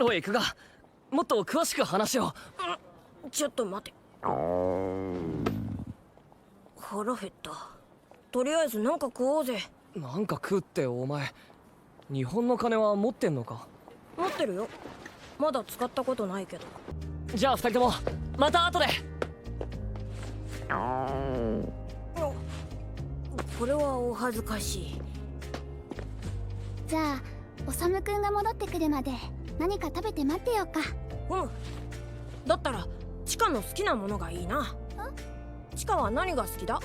おいクガ、もっと詳しく話を。ちょっと待て。腹減った。とりあえずなんか食おうぜ。なんか食うってお前、日本の金は持ってんのか？持ってるよ。まだ使ったことないけど。じゃあ二人ともまた後で。これはお恥ずかしい。じゃあおさむくんが戻ってくるまで何か食べて待ってようか。だったらチカの好きなものがいいな。チカは何が好きだ？